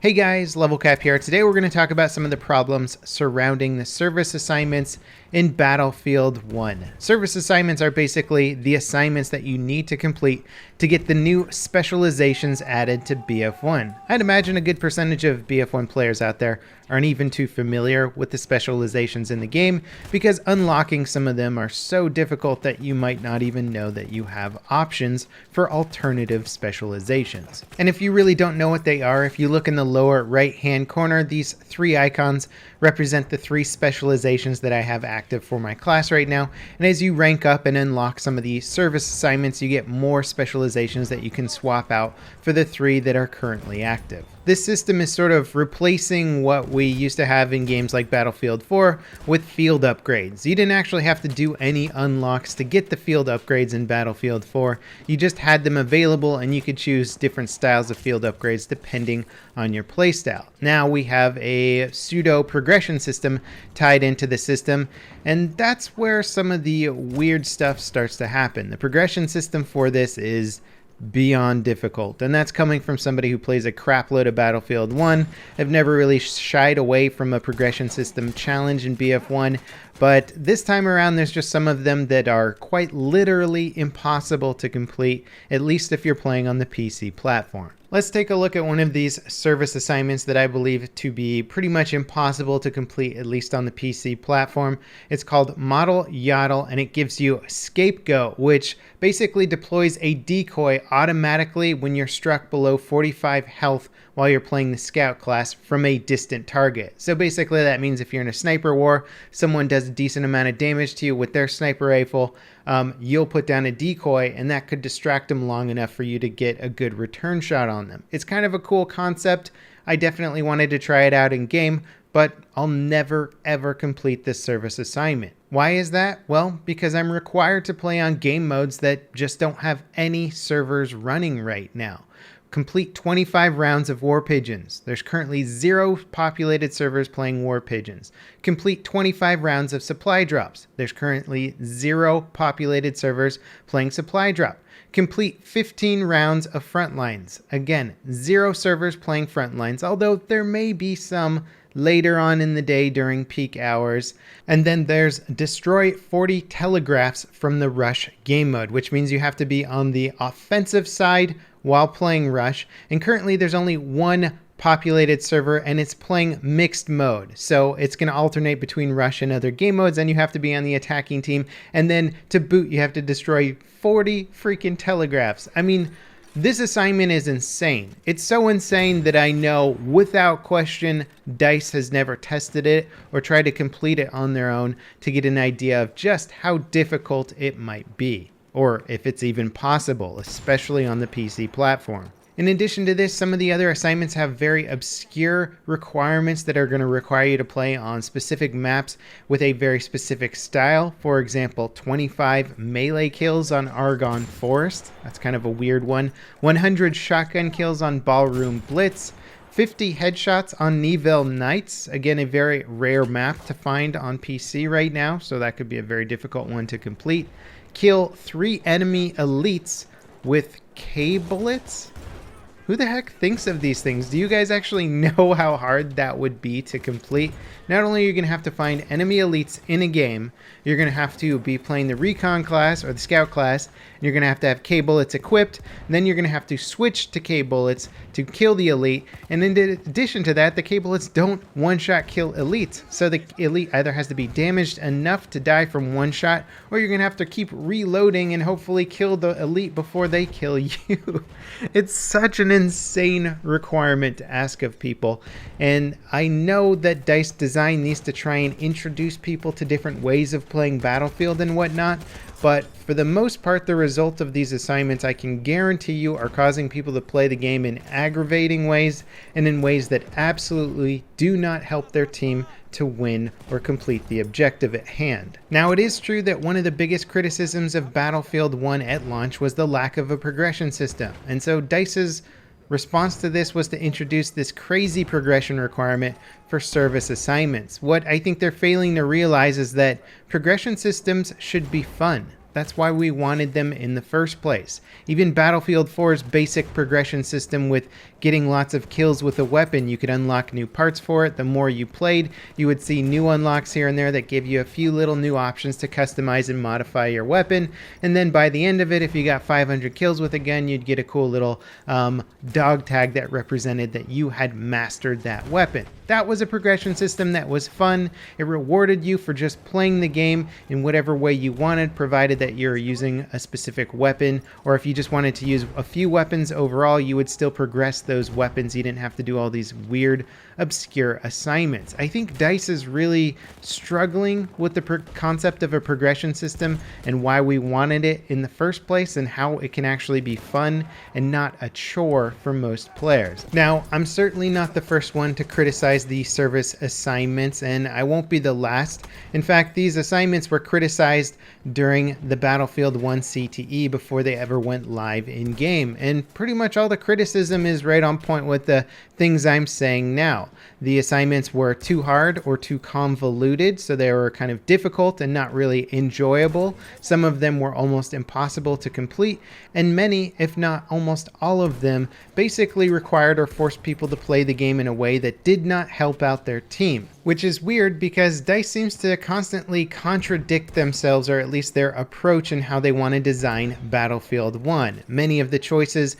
Hey guys, Level Cap here. Today we're going to talk about some of the problems surrounding the service assignments in Battlefield 1. Service assignments are basically the assignments that you need to complete to get the new specializations added to BF1. I'd imagine a good percentage of BF1 players out there aren't even too familiar with the specializations in the game because unlocking some of them are so difficult that you might not even know that you have options for alternative specializations. And if you really don't know what they are, if you look in the lower right hand corner, these three icons represent the three specializations that I have active for my class right now. And as you rank up and unlock some of the service assignments, you get more specializations that you can swap out for the three that are currently active. This system is sort of replacing what we used to have in games like Battlefield 4 with field upgrades. You didn't actually have to do any unlocks to get the field upgrades in Battlefield 4. You just had them available and you could choose different styles of field upgrades depending on your playstyle. Now we have a pseudo progression system tied into the system, and that's where some of the weird stuff starts to happen. The progression system for this is beyond difficult, and that's coming from somebody who plays a crapload of Battlefield 1. I've never really shied away from a progression system challenge in BF1, but this time around there's just some of them that are quite literally impossible to complete, at least if you're playing on the PC platform. Let's take a look at one of these service assignments that I believe to be pretty much impossible to complete, at least on the PC platform. It's called Model Yaddle, and it gives you Scapegoat, which basically deploys a decoy automatically when you're struck below 45 health while you're playing the scout class from a distant target. So basically that means if you're in a sniper war, someone does a decent amount of damage to you with their sniper rifle, you'll put down a decoy and that could distract them long enough for you to get a good return shot on them. It's kind of a cool concept. I definitely wanted to try it out in game, but I'll never ever complete this service assignment. Why is that? Well, because I'm required to play on game modes that just don't have any servers running right now. Complete 25 rounds of War Pigeons. There's currently 0 populated servers playing War Pigeons. Complete 25 rounds of Supply Drops. There's currently 0 populated servers playing Supply Drop. Complete 15 rounds of Frontlines. Again, 0 servers playing Frontlines, although there may be some later on in the day during peak hours. And then there's destroy 40 telegraphs from the Rush game mode, which means you have to be on the offensive side while playing Rush. And currently there's only 1 populated server and it's playing mixed mode. So it's going to alternate between Rush and other game modes, and you have to be on the attacking team. And then to boot, you have to destroy 40 freaking telegraphs. I mean, this assignment is insane. It's so insane that I know without question DICE has never tested it or tried to complete it on their own to get an idea of just how difficult it might be, or if it's even possible, especially on the PC platform. In addition to this, some of the other assignments have very obscure requirements that are going to require you to play on specific maps with a very specific style. For example, 25 melee kills on Argonne Forest. That's kind of a weird one. 100 shotgun kills on Ballroom Blitz. 50 headshots on Nivelle Nights. Again, a very rare map to find on PC right now, so that could be a very difficult one to complete. Kill 3 enemy elites with K-bullets. Who the heck thinks of these things? Do you guys actually know how hard that would be to complete? Not only are you going to have to find enemy elites in a game, you're going to have to be playing the recon class or the scout class, and you're going to have K-bullets equipped, and then you're going to have to switch to K-bullets to kill the elite, and in addition to that, the K-bullets don't one-shot kill elites, so the elite either has to be damaged enough to die from one shot, or you're going to have to keep reloading and hopefully kill the elite before they kill you. It's such an insane requirement to ask of people, and I know that DICE designed these to try and introduce people to different ways of playing Battlefield and whatnot, but for the most part the result of these assignments I can guarantee you are causing people to play the game in aggravating ways and in ways that absolutely do not help their team to win or complete the objective at hand. Now, it is true that one of the biggest criticisms of Battlefield 1 at launch was the lack of a progression system, and so DICE's response to this was to introduce this crazy progression requirement for service assignments. What I think they're failing to realize is that progression systems should be fun. That's why we wanted them in the first place. Even Battlefield 4's basic progression system with getting lots of kills with a weapon, you could unlock new parts for it. The more you played, you would see new unlocks here and there that give you a few little new options to customize and modify your weapon. And then by the end of it, if you got 500 kills with a gun, you'd get a cool little dog tag that represented that you had mastered that weapon. That was a progression system that was fun. It rewarded you for just playing the game in whatever way you wanted, provided that you're using a specific weapon, or if you just wanted to use a few weapons overall, you would still progress those weapons. You didn't have to do all these weird, obscure assignments. I think DICE is really struggling with the concept of a progression system and why we wanted it in the first place, and how it can actually be fun and not a chore for most players. Now, I'm certainly not the first one to criticize the service assignments, and I won't be the last. In fact, these assignments were criticized during the Battlefield 1 CTE before they ever went live in game, and pretty much all the criticism is right on point with the things I'm saying now. The assignments were too hard or too convoluted, so they were kind of difficult and not really enjoyable. Some of them were almost impossible to complete, and many, if not almost all of them, basically required or forced people to play the game in a way that did not help out their team. Which is weird because DICE seems to constantly contradict themselves, or at least their approach in how they want to design Battlefield 1. Many of the choices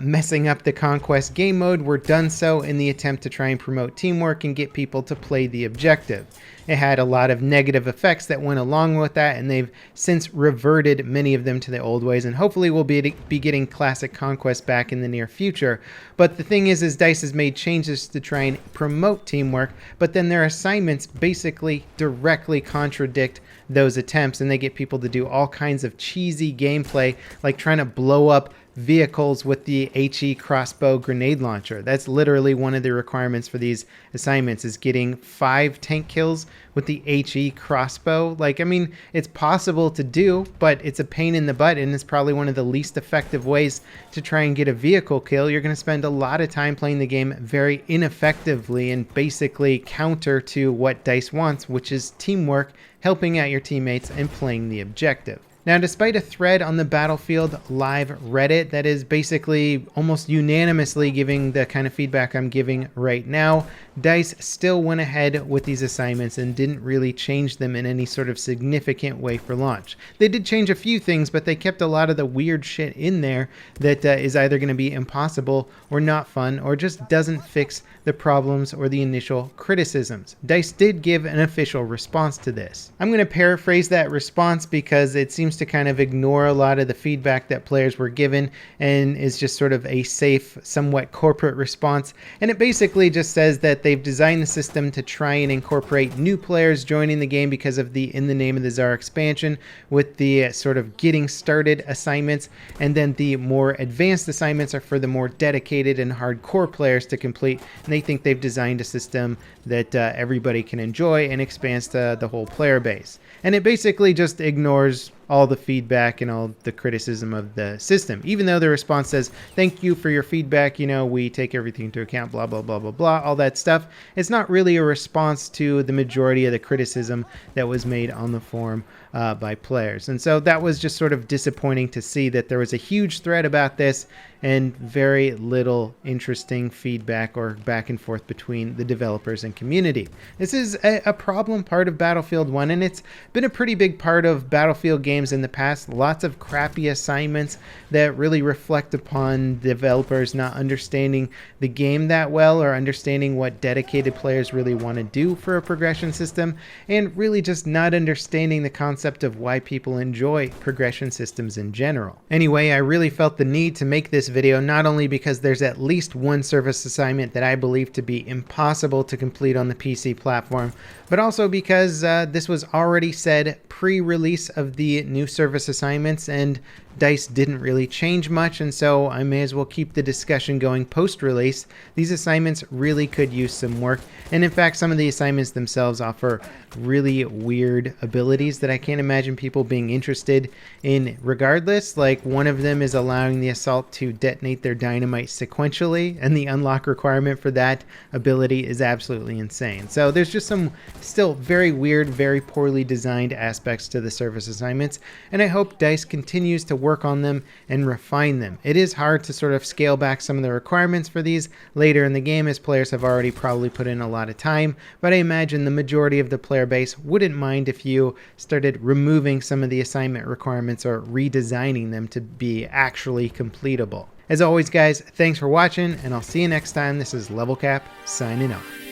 messing up the Conquest game mode were done so in the attempt to try and promote teamwork and get people to play the objective. It had a lot of negative effects that went along with that, and they've since reverted many of them to the old ways, and hopefully we'll be getting Classic Conquest back in the near future. But the thing is DICE has made changes to try and promote teamwork, but then their assignments basically directly contradict those attempts, and they get people to do all kinds of cheesy gameplay, like trying to blow up vehicles with the HE crossbow grenade launcher. That's literally one of the requirements for these assignments, is getting 5 tank kills with the HE crossbow. Like, I mean, it's possible to do, but it's a pain in the butt, and it's probably one of the least effective ways to try and get a vehicle kill. You're going to spend a lot of time playing the game very ineffectively and basically counter to what DICE wants, which is teamwork, helping out your teammates, and playing the objective. Now, despite a thread on the Battlefield Live Reddit that is basically almost unanimously giving the kind of feedback I'm giving right now, DICE still went ahead with these assignments and didn't really change them in any sort of significant way for launch. They did change a few things, but they kept a lot of the weird shit in there that is either going to be impossible or not fun, or just doesn't fix the problems or the initial criticisms. DICE did give an official response to this. I'm going to paraphrase that response because it seems to kind of ignore a lot of the feedback that players were given and is just sort of a safe, somewhat corporate response. And it basically just says that they've designed the system to try and incorporate new players joining the game because of the In the Name of the Tsar expansion, with the sort of getting started assignments, and then the more advanced assignments are for the more dedicated and hardcore players to complete. And they think they've designed a system that everybody can enjoy and expands to the whole player base. And it basically just ignores all the feedback and all the criticism of the system, even though the response says, thank you for your feedback, you know, we take everything into account, blah, blah, blah, blah, blah, all that stuff. It's not really a response to the majority of the criticism that was made on the forum by players. And so that was just sort of disappointing to see that there was a huge thread about this and very little interesting feedback or back and forth between the developers and community. This is a problem part of Battlefield 1, and it's been a pretty big part of Battlefield games in the past. Lots of crappy assignments that really reflect upon developers not understanding the game that well, or understanding what dedicated players really want to do for a progression system, and really just not understanding the concept of why people enjoy progression systems in general. Anyway, I really felt the need to make this video, not only because there's at least one service assignment that I believe to be impossible to complete on the PC platform, but also because this was already said pre-release of the new service assignments, and DICE didn't really change much, and so I may as well keep the discussion going post-release. These assignments really could use some work, and in fact some of the assignments themselves offer really weird abilities that I can't imagine people being interested in regardless. Like, one of them is allowing the assault to detonate their dynamite sequentially, and the unlock requirement for that ability is absolutely insane. So there's just some still very weird, very poorly designed aspects to the service assignments, and I hope DICE continues to work on them and refine them. It is hard to sort of scale back some of the requirements for these later in the game, as players have already probably put in a lot of time, but I imagine the majority of the player base wouldn't mind if you started removing some of the assignment requirements or redesigning them to be actually completable. As always, guys, thanks for watching, and I'll see you next time. This is Level Cap signing off.